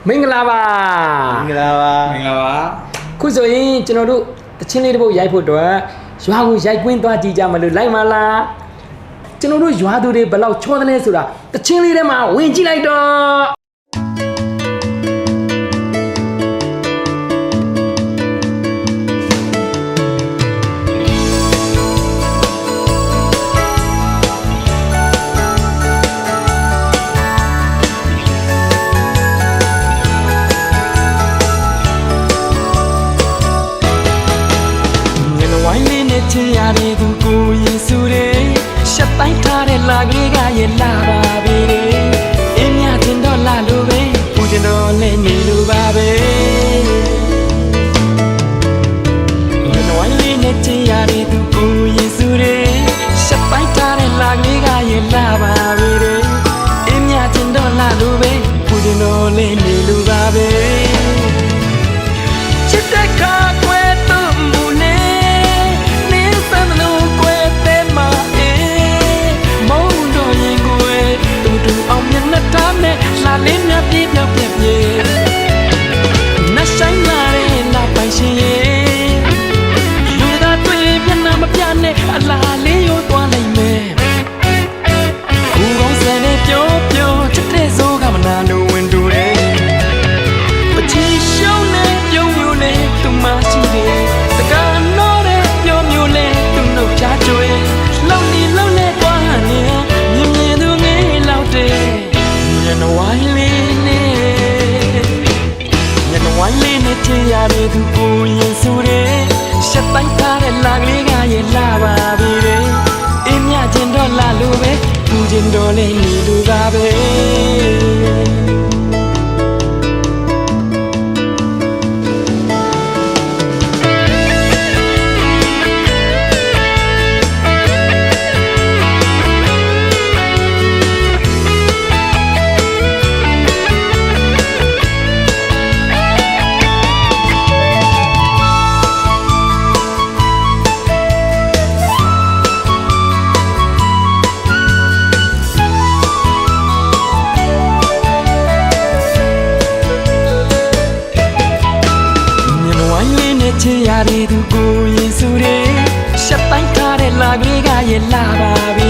မင်္ဂလာပါခုဆိုရင်ကျွန်တော်တို့တချင်းလေးတစ်ပုတ်ရိုက်ဖို့အတွက်ရွာကိုရိုက်ကွင်းသွားကြည့်ကြမလို့လိုက်မလားကျွန်တော်တို့ရွာသူတွေဘယ်လောက်ချောသလဲဆိုတာတချင်းလေးထဲမှာဝင်ကြည့်လိုက်တော့ချစ်ရတဲ့သူကိုယေစုရဲ့ရှက်တိုင်းထားတဲ့လာကလေးကရဲ့လာပါပဲအင်းမြတင်တော့လာလို့ပဲပူတင်တော့လည်းနေလို့ပါပဲနဝိုင်းလေးနဲ့ချစ်ရတဲ့သူကိုယေစုရဲ့ရှက်တိုင်းထားတဲ့လာကလေးကရဲ့လာပါပဲအင်းမြတင်တော့လာလို့ပဲပူတင်တော့လည်းနေလို့ပါပဲချစ်တဲ့ခါကွယ်တော့မူနေလာလေးမြပြေးပြောင်းပြက်ပြေးနှဆိုင်လာတဲ့လာပိုင်ရှင်ရဲ့လူသားတွေ့မျက်နှာမပြနဲ့အလားလေးရိုးသွားနိုင်မယ်ခုကောင်းစဲနဲ့ပြောပြောချစ်တဲ့ဆိုးကမနာလို့ဝင်တူတယ်ပချီရှုံးနဲ့ပြုံးမျိုးနဲ့သူမရှိတယ်စကားနော်တဲ့ပြောမျိုးနဲ့သူနှုတ်ချကျွေးလောက်နေလောက်နဲ့သွားနေမြင်မြင်သူငယ်လောက်တဲ့နဝိုင်းလေးနဲ့ချစ်ရတဲ့သူကိုရင်ဆိုတဲ့ရှက်တိုင်းထားတဲ့လာကလေးကရဲ့လာပါပြီအင်းမြချင်းတော့လာလို့ပဲသူချင်းတော့လည်းနေလို့ပါပဲချစ်ရတဲ့သူကိုယေစုရဲ့ရှက်တိုင်းထားတဲ့လာကလေးကရဲ့လာပါပြီ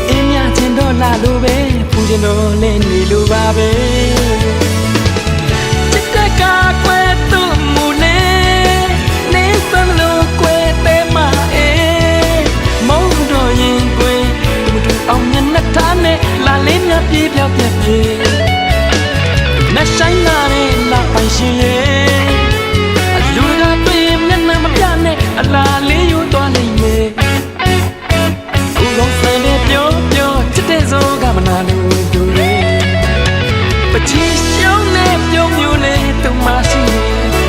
အင်းမြချင်းတော့လာလို့ပဲပူချင်းတော့လည်းနေလို့ပါပဲချစ်တဲ့ကကွယ်သူ့မူနေနေစမ်းလို့ကွယ်တဲ့မအေးမုန်းတော့ရင်ကွယ်သူအောင်မျက်နှာထားနဲ့လာလေးမြပြေးပြောင်းပြက်ပြေးနှဆိုင်လာတဲ့လာပိုင်ရှင်ရဲ့အလားလေးယူသွားနိုင်မယ်ခုကောင်းစံနဲ့ပြောပြောချစ်တဲ့ဆိုးကမနာလို့တူတယ်ပချီရှုံးနဲ့ပြောမျိုးနဲ့သူမရှိ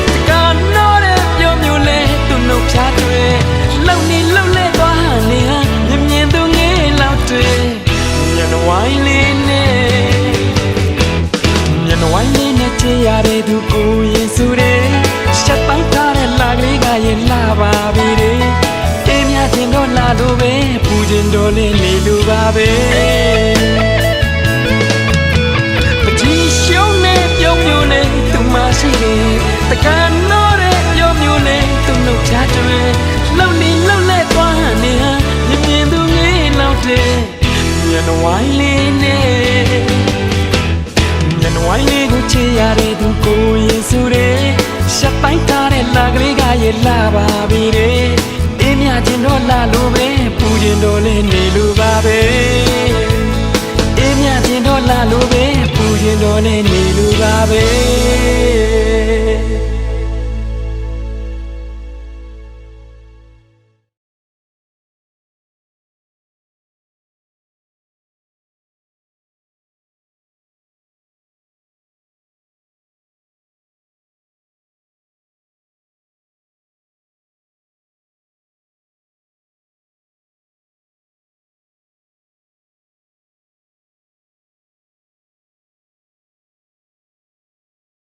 တကားနော်တဲ့ပြောမျိုးနဲ့သူနှုတ်ဖြားတွေ့လုံနေလုံလဲသွားနေဟာမြင်မြင်သူငယ်လောက်တွေ့ညနေဝိုင်းလေးနဲ့ချစ်ရတဲ့သူကိုရင်စုတဲ့ရှက်ပိုင်းထားတဲ့လာကလေးကရင်လာပါပြီအင်းမြချင်းတော့လာလို့ပဲပူချင်းတော့လည်းနေလို့ပါပဲပချီရှုံးနဲ့ပြုံးမျိုးနဲ့သူမရှိတယ်တကားနော်တဲ့ပြောမျိုးနဲ့သူနှုတ်ချတွေ့လုံနေလုံလဲသွားနေဟာမြင်မြင်သူငယ်လောက်တဲ့ညနေဝိုင်းလေးနဲ့ညနေဝိုင်းလေးကိုချစ်ရတဲ့သူကိုရင်စုတဲ့ရှက်တိုင်းထားတဲ့လာကလေးကရဲ့လာပါပြီအင်းမြချင်းတော့လာလို့ပဲပူချင်းတော့လည်းနေလို့ပါပဲအင်းမြချင်းတော့လာလို့ပဲပူချင်းတော့လည်းနေလို့ပါပဲ